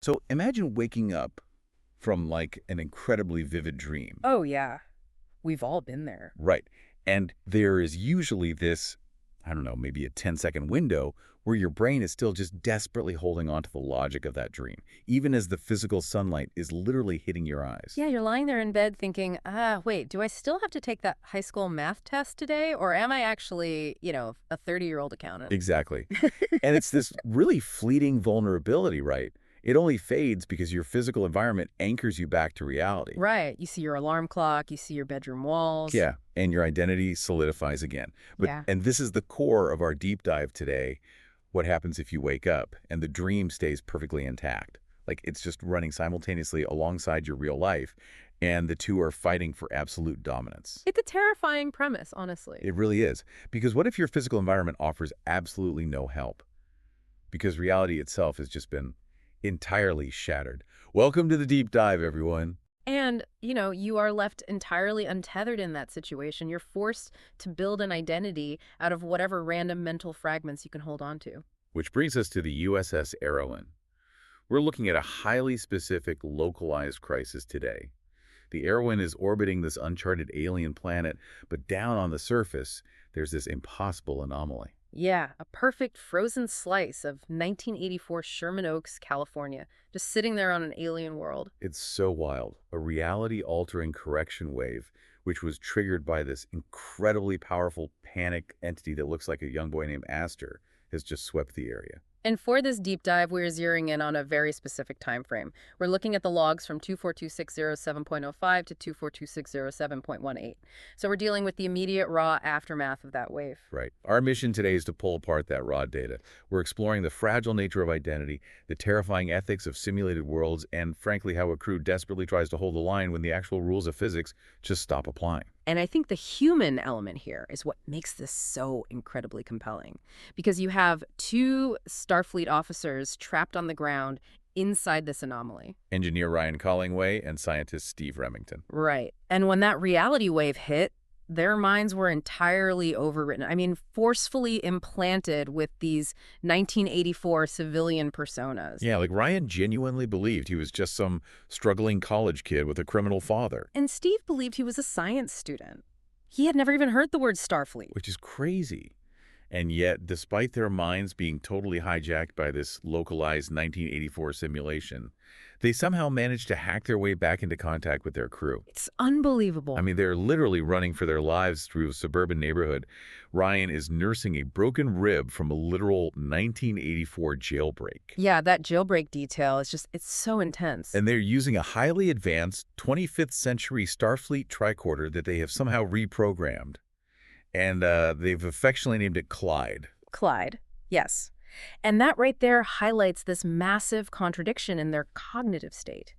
So imagine waking up from like an incredibly vivid dream. Oh, yeah. We've all been there. Right. And there is usually this, I don't know, maybe a 10-second window where your brain is still just desperately holding on to the logic of that dream, even as the physical sunlight is literally hitting your eyes. Yeah, you're lying there in bed thinking, wait, do I still have to take that high school math test today? Or am I actually, a 30-year-old accountant? Exactly. And it's this really fleeting vulnerability, right? It only fades because your physical environment anchors you back to reality. Right. You see your alarm clock, you see your bedroom walls. Yeah, and your identity solidifies again. Yeah. And this is the core of our deep dive today. What happens if you wake up and the dream stays perfectly intact? Like it's just running simultaneously alongside your real life, and the two are fighting for absolute dominance. It's a terrifying premise, honestly. It really is. Because what if your physical environment offers absolutely no help? Because reality itself has just been entirely shattered. Welcome to the deep dive, everyone. And, you are left entirely untethered in that situation. You're forced to build an identity out of whatever random mental fragments you can hold on to. Which brings us to the USS Arawyn. We're looking at a highly specific, localized crisis today. The Arawyn is orbiting this uncharted alien planet, but down on the surface, there's this impossible anomaly. Yeah, a perfect frozen slice of 1984 Sherman Oaks, California, just sitting there on an alien world. It's so wild. A reality-altering correction wave, which was triggered by this incredibly powerful panic entity that looks like a young boy named Astor, has just swept the area. And for this deep dive, we're zeroing in on a very specific time frame. We're looking at the logs from 242607.05 to 242607.18. So we're dealing with the immediate raw aftermath of that wave. Right. Our mission today is to pull apart that raw data. We're exploring the fragile nature of identity, the terrifying ethics of simulated worlds, and frankly, how a crew desperately tries to hold the line when the actual rules of physics just stop applying. And I think the human element here is what makes this so incredibly compelling. Because you have two Starfleet officers trapped on the ground inside this anomaly. Engineer Ryan Collingway and scientist Steve Remington. Right. And when that reality wave hit, their minds were entirely overwritten. I mean, forcefully implanted with these 1984 civilian personas. Yeah, like Ryan genuinely believed he was just some struggling college kid with a criminal father. And Steve believed he was a science student. He had never even heard the word Starfleet. Which is crazy. And yet, despite their minds being totally hijacked by this localized 1984 simulation, they somehow managed to hack their way back into contact with their crew. It's unbelievable. I mean, they're literally running for their lives through a suburban neighborhood. Ryan is nursing a broken rib from a literal 1984 jailbreak. Yeah, that jailbreak detail is it's so intense. And they're using a highly advanced 25th century Starfleet tricorder that they have somehow reprogrammed. And they've affectionately named it Clyde. Clyde, yes. And that right there highlights this massive contradiction in their cognitive state.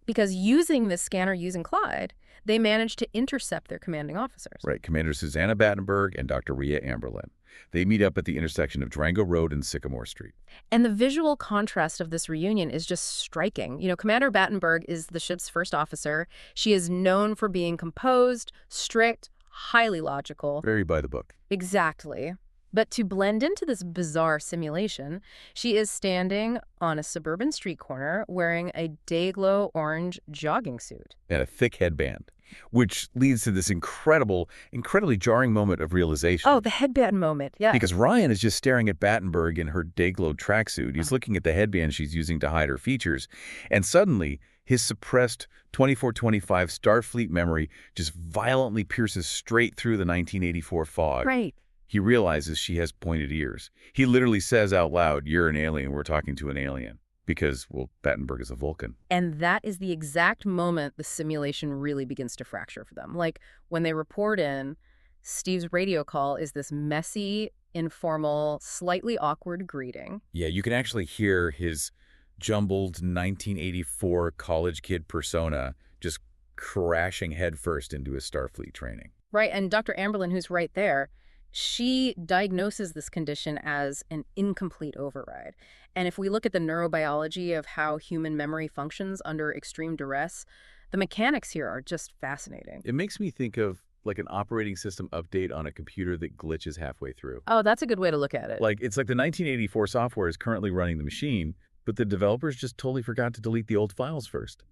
Because using this scanner using Clyde, they managed to intercept their commanding officers. Right, Commander Suzanna Batenburg and Doctor Riah Amberlyn. They meet up at the intersection of Durango Road and Sycamore Street. And the visual contrast of this reunion is just striking. Commander Batenburg is the ship's first officer. She is known for being composed, strict, highly logical. Very by the book. Exactly. But to blend into this bizarre simulation, she is standing on a suburban street corner wearing a day-glow orange jogging suit. And a thick headband, which leads to this incredibly jarring moment of realization. Oh, the headband moment, yeah. Because Ryan is just staring at Battenberg in her day-glow tracksuit. He's looking at the headband she's using to hide her features. And suddenly, his suppressed 2425 Starfleet memory just violently pierces straight through the 1984 fog. Right. He realizes she has pointed ears. He literally says out loud, "You're an alien, we're talking to an alien." Because, well, Battenberg is a Vulcan. And that is the exact moment the simulation really begins to fracture for them. Like, when they report in, Steve's radio call is this messy, informal, slightly awkward greeting. Yeah, you can actually hear his jumbled 1984 college kid persona just crashing headfirst into his Starfleet training. Right, and Dr. Amberlyn, who's right there, she diagnoses this condition as an incomplete override. And if we look at the neurobiology of how human memory functions under extreme duress, the mechanics here are just fascinating. It makes me think of like an operating system update on a computer that glitches halfway through. Oh, that's a good way to look at it. It's like the 1984 software is currently running the machine, But the developers just totally forgot to delete the old files first.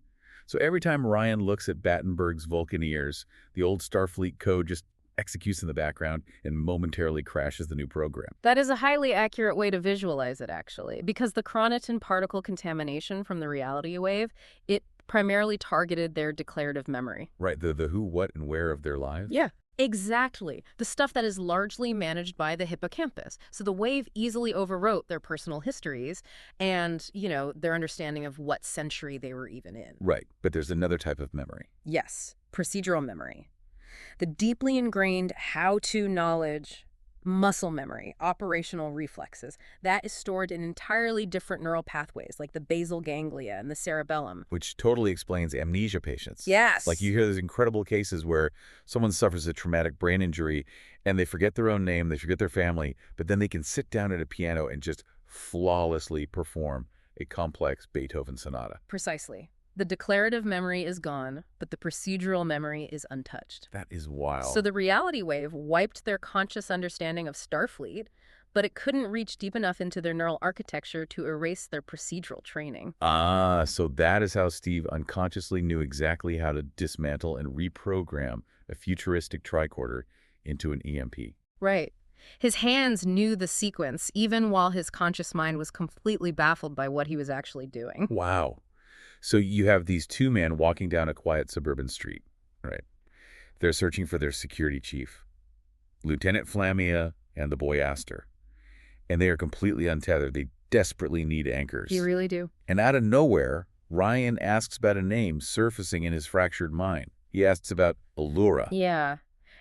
So every time Ryan looks at Batenburg's Vulcaneers, the old Starfleet code just executes in the background and momentarily crashes the new program. That is a highly accurate way to visualize it, actually, because the chronoton particle contamination from the reality wave, it primarily targeted their declarative memory. Right, the who, what, and where of their lives? Yeah. Exactly. The stuff that is largely managed by the hippocampus. So the wave easily overwrote their personal histories and, their understanding of what century they were even in. Right, but there's another type of memory. Yes, procedural memory. The deeply ingrained how-to knowledge, muscle memory, operational reflexes, that is stored in entirely different neural pathways, like the basal ganglia and the cerebellum. Which totally explains amnesia patients. Yes. Like you hear those incredible cases where someone suffers a traumatic brain injury and they forget their own name, they forget their family, but then they can sit down at a piano and just flawlessly perform a complex Beethoven sonata. Precisely. The declarative memory is gone, but the procedural memory is untouched. That is wild. So the reality wave wiped their conscious understanding of Starfleet, but it couldn't reach deep enough into their neural architecture to erase their procedural training. So that is how Steve unconsciously knew exactly how to dismantle and reprogram a futuristic tricorder into an EMP. Right. His hands knew the sequence, even while his conscious mind was completely baffled by what he was actually doing. Wow. So you have these two men walking down a quiet suburban street, right? They're searching for their security chief, Lieutenant Flamia and the boy Astor. And they are completely untethered. They desperately need anchors. You really do. And out of nowhere, Ryan asks about a name surfacing in his fractured mind. He asks about Allura. Yeah.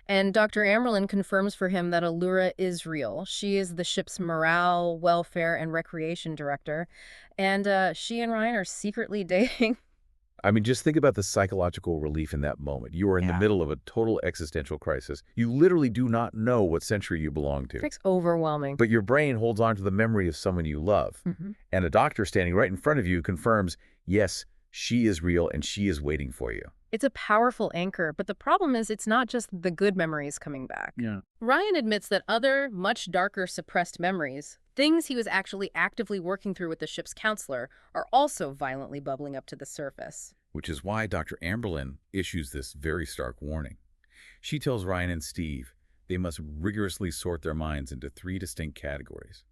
And Dr. Amberlyn confirms for him that Allura is real. She is the ship's morale, welfare, and recreation director. And she and Ryan are secretly dating. I mean, just think about the psychological relief in that moment. You are in the middle of a total existential crisis. You literally do not know what century you belong to. It's overwhelming. But your brain holds on to the memory of someone you love. And a doctor standing right in front of you confirms, yes, she is real and she is waiting for you. It's a powerful anchor, but the problem is it's not just the good memories coming back. Yeah. Ryan admits that other, much darker, suppressed memories, things he was actually actively working through with the ship's counselor, are also violently bubbling up to the surface. Which is why Dr. Amberlyn issues this very stark warning. She tells Ryan and Steve they must rigorously sort their minds into three distinct categories: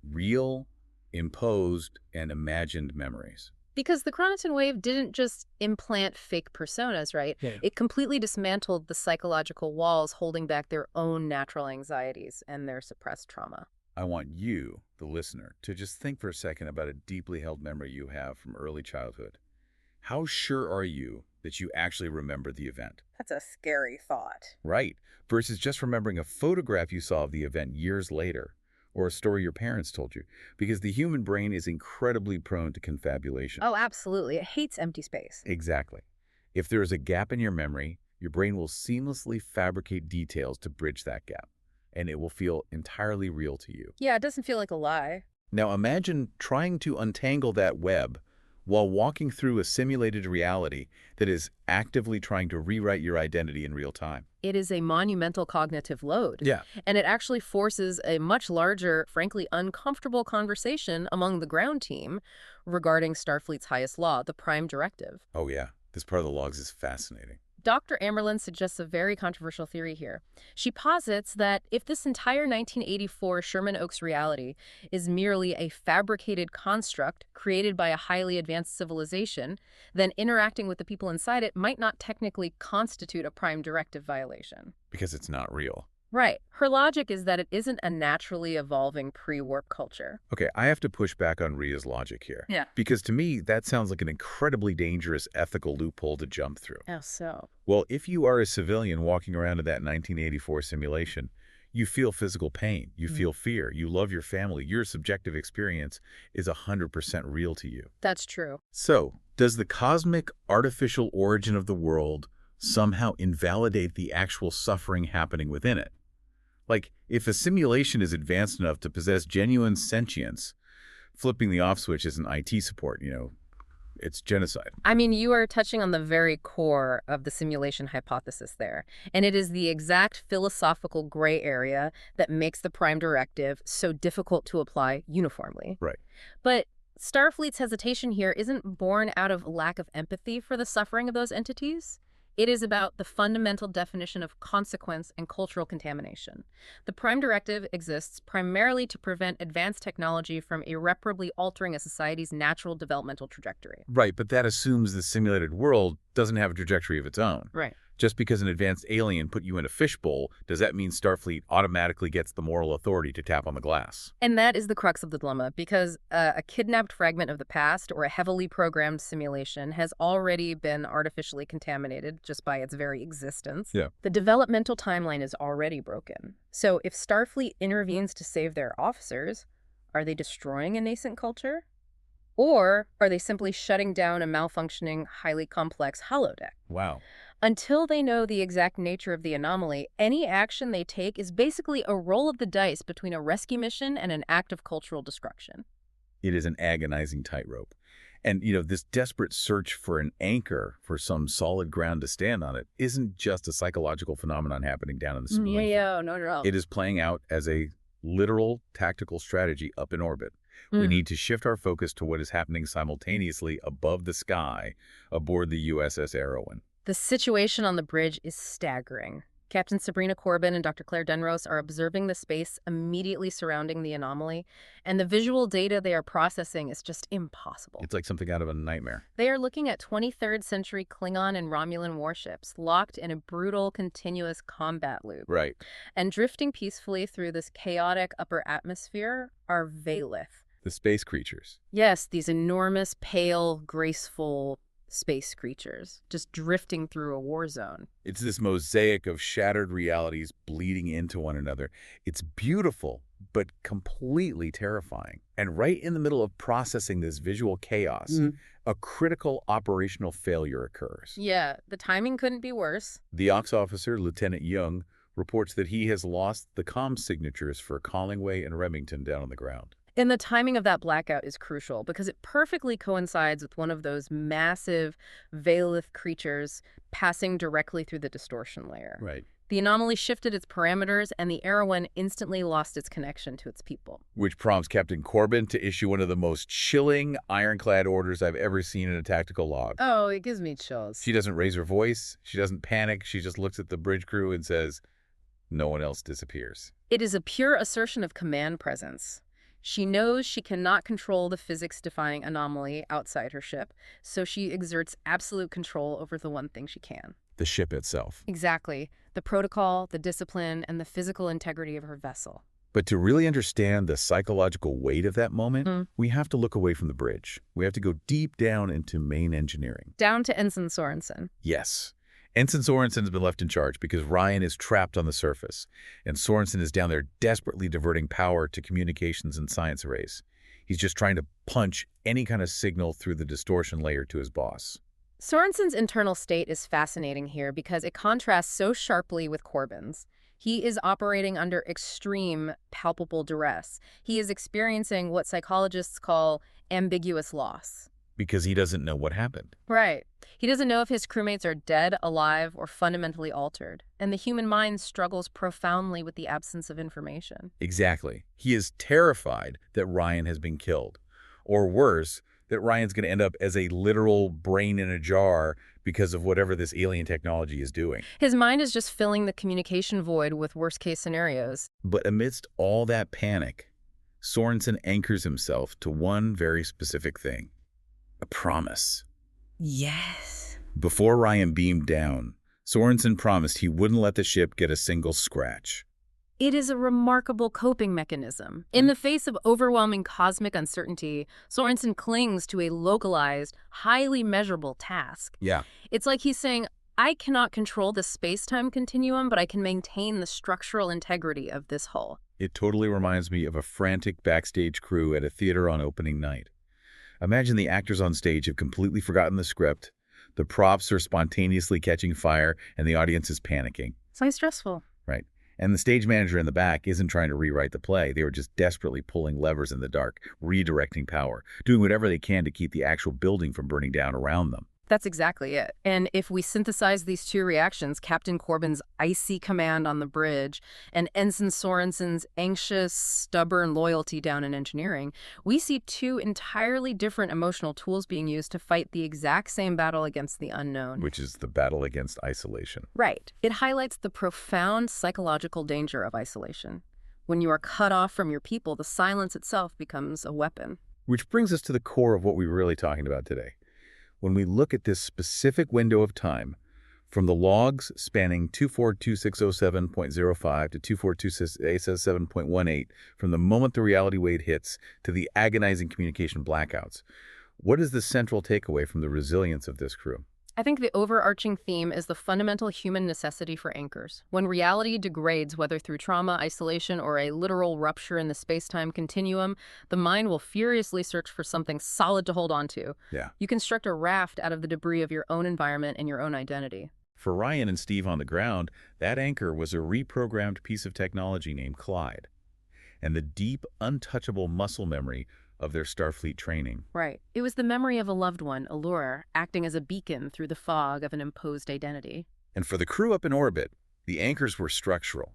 real, imposed, and imagined memories. Because the chronoton wave didn't just implant fake personas, right? Yeah. It completely dismantled the psychological walls holding back their own natural anxieties and their suppressed trauma. I want you, the listener, to just think for a second about a deeply held memory you have from early childhood. How sure are you that you actually remember the event? That's a scary thought. Right, versus just remembering a photograph you saw of the event years later, or a story your parents told you, because the human brain is incredibly prone to confabulation. Oh, absolutely. It hates empty space. Exactly. If there is a gap in your memory, your brain will seamlessly fabricate details to bridge that gap, and it will feel entirely real to you. Yeah, it doesn't feel like a lie. Now imagine trying to untangle that web while walking through a simulated reality that is actively trying to rewrite your identity in real time. It is a monumental cognitive load. Yeah. And it actually forces a much larger, frankly uncomfortable conversation among the ground team regarding Starfleet's highest law, the Prime Directive. Oh yeah, this part of the logs is fascinating. Dr. Amberlyn suggests a very controversial theory here. She posits that if this entire 1984 Sherman Oaks reality is merely a fabricated construct created by a highly advanced civilization, then interacting with the people inside it might not technically constitute a Prime Directive violation. Because it's not real. Right. Her logic is that it isn't a naturally evolving pre-warp culture. Okay, I have to push back on Ria's logic here. Yeah. Because to me, that sounds like an incredibly dangerous ethical loophole to jump through. How so? Well, if you are a civilian walking around in that 1984 simulation, you feel physical pain, you feel fear, you love your family, your subjective experience is 100% real to you. That's true. So, does the cosmic artificial origin of the world somehow invalidate the actual suffering happening within it? Like, if a simulation is advanced enough to possess genuine sentience, flipping the off switch isn't IT support, it's genocide. I mean, you are touching on the very core of the simulation hypothesis there. And it is the exact philosophical gray area that makes the Prime Directive so difficult to apply uniformly. Right. But Starfleet's hesitation here isn't born out of lack of empathy for the suffering of those entities. It is about the fundamental definition of consequence and cultural contamination. The Prime Directive exists primarily to prevent advanced technology from irreparably altering a society's natural developmental trajectory. Right, but that assumes the simulated world doesn't have a trajectory of its own. Right. Just because an advanced alien put you in a fishbowl, does that mean Starfleet automatically gets the moral authority to tap on the glass? And that is the crux of the dilemma, because a kidnapped fragment of the past or a heavily programmed simulation has already been artificially contaminated just by its very existence. Yeah. The developmental timeline is already broken. So if Starfleet intervenes to save their officers, are they destroying a nascent culture? Or are they simply shutting down a malfunctioning, highly complex holodeck? Wow. Until they know the exact nature of the anomaly, any action they take is basically a roll of the dice between a rescue mission and an act of cultural destruction. It is an agonizing tightrope. And, this desperate search for an anchor, for some solid ground to stand on it, isn't just a psychological phenomenon happening down in the simulation. No. It is playing out as a literal tactical strategy up in orbit. We need to shift our focus to what is happening simultaneously above the sky aboard the USS Arawyn. The situation on the bridge is staggering. Captain Sabrina Corbin and Dr. Claire Denros are observing the space immediately surrounding the anomaly, and the visual data they are processing is just impossible. It's like something out of a nightmare. They are looking at 23rd century Klingon and Romulan warships locked in a brutal, continuous combat loop. Right. And drifting peacefully through this chaotic upper atmosphere are Valith. The space creatures. Yes, these enormous, pale, graceful space creatures just drifting through a war zone. It's this mosaic of shattered realities bleeding into one another. It's beautiful, but completely terrifying. And right in the middle of processing this visual chaos, a critical operational failure occurs. Yeah, the timing couldn't be worse. The Ops officer, Lieutenant Young, reports that he has lost the comm signatures for Collingway and Remington down on the ground. And the timing of that blackout is crucial because it perfectly coincides with one of those massive Valith creatures passing directly through the distortion layer. Right. The anomaly shifted its parameters, and the Arawyn instantly lost its connection to its people. Which prompts Captain Corbin to issue one of the most chilling, ironclad orders I've ever seen in a tactical log. Oh, it gives me chills. She doesn't raise her voice. She doesn't panic. She just looks at the bridge crew and says, "No one else disappears." It is a pure assertion of command presence. She knows she cannot control the physics-defying anomaly outside her ship, so she exerts absolute control over the one thing she can. The ship itself. Exactly. The protocol, the discipline, and the physical integrity of her vessel. But to really understand the psychological weight of that moment, we have to look away from the bridge. We have to go deep down into main engineering. Down to Ensign Sorensen. Yes. Ensign Sorensen has been left in charge because Ryan is trapped on the surface, and Sorensen is down there desperately diverting power to communications and science arrays. He's just trying to punch any kind of signal through the distortion layer to his boss. Sorensen's internal state is fascinating here because it contrasts so sharply with Corbin's. He is operating under extreme, palpable duress. He is experiencing what psychologists call ambiguous loss. Because he doesn't know what happened. Right. He doesn't know if his crewmates are dead, alive, or fundamentally altered. And the human mind struggles profoundly with the absence of information. Exactly. He is terrified that Ryan has been killed. Or worse, that Ryan's going to end up as a literal brain in a jar because of whatever this alien technology is doing. His mind is just filling the communication void with worst-case scenarios. But amidst all that panic, Sorensen anchors himself to one very specific thing. A promise. Yes. Before Ryan beamed down, Sorensen promised he wouldn't let the ship get a single scratch. It is a remarkable coping mechanism. In the face of overwhelming cosmic uncertainty, Sorensen clings to a localized, highly measurable task. Yeah. It's like he's saying, I cannot control the space-time continuum, but I can maintain the structural integrity of this hull. It totally reminds me of a frantic backstage crew at a theater on opening night. Imagine the actors on stage have completely forgotten the script, the props are spontaneously catching fire, and the audience is panicking. It's like stressful. Right. And the stage manager in the back isn't trying to rewrite the play. They were just desperately pulling levers in the dark, redirecting power, doing whatever they can to keep the actual building from burning down around them. That's exactly it. And if we synthesize these two reactions, Captain Corbin's icy command on the bridge and Ensign Sorensen's anxious, stubborn loyalty down in engineering, we see two entirely different emotional tools being used to fight the exact same battle against the unknown. Which is the battle against isolation. Right. It highlights the profound psychological danger of isolation. When you are cut off from your people, the silence itself becomes a weapon. Which brings us to the core of what we're really talking about today. When we look at this specific window of time, from the logs spanning 242607.05 to 242687.18, from the moment the reality wave hits to the agonizing communication blackouts, what is the central takeaway from the resilience of this crew? I think the overarching theme is the fundamental human necessity for anchors. When reality degrades, whether through trauma, isolation, or a literal rupture in the space-time continuum, the mind will furiously search for something solid to hold on to. Yeah. You construct a raft out of the debris of your own environment and your own identity. For Ryan and Steve on the ground, that anchor was a reprogrammed piece of technology named Clyde, and the deep, untouchable muscle memory of their Starfleet training. Right. It was the memory of a loved one, Allura, acting as a beacon through the fog of an imposed identity. And for the crew up in orbit, the anchors were structural.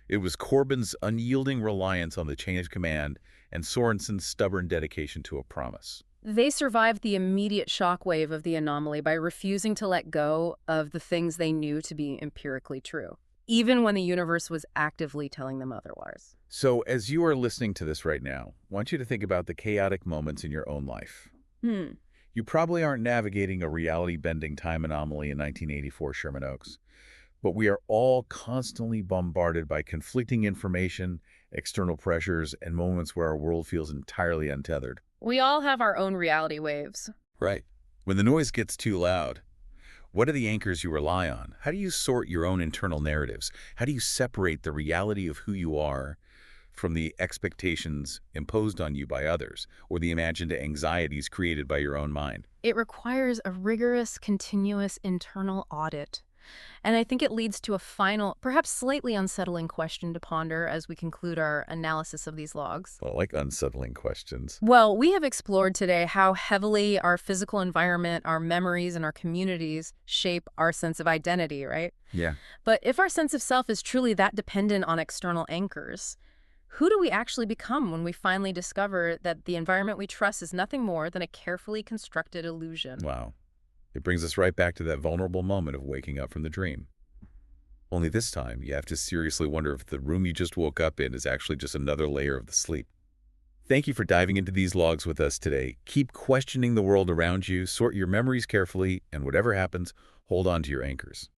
It was Corbin's unyielding reliance on the chain of command and Sorensen's stubborn dedication to a promise. They survived the immediate shockwave of the anomaly by refusing to let go of the things they knew to be empirically true, even when the universe was actively telling them otherwise. So as you are listening to this right now, I want you to think about the chaotic moments in your own life. You probably aren't navigating a reality-bending time anomaly in 1984 Sherman Oaks, but we are all constantly bombarded by conflicting information, external pressures, and moments where our world feels entirely untethered. We all have our own reality waves. Right. When the noise gets too loud, what are the anchors you rely on? How do you sort your own internal narratives? How do you separate the reality of who you are from the expectations imposed on you by others, or the imagined anxieties created by your own mind? It requires a rigorous, continuous internal audit. And I think it leads to a final, perhaps slightly unsettling question to ponder as we conclude our analysis of these logs. Well, I like unsettling questions. Well, we have explored today how heavily our physical environment, our memories, and our communities shape our sense of identity, right? Yeah. But if our sense of self is truly that dependent on external anchors, who do we actually become when we finally discover that the environment we trust is nothing more than a carefully constructed illusion? Wow. It brings us right back to that vulnerable moment of waking up from the dream. Only this time, you have to seriously wonder if the room you just woke up in is actually just another layer of the sleep. Thank you for diving into these logs with us today. Keep questioning the world around you, sort your memories carefully, and whatever happens, hold on to your anchors.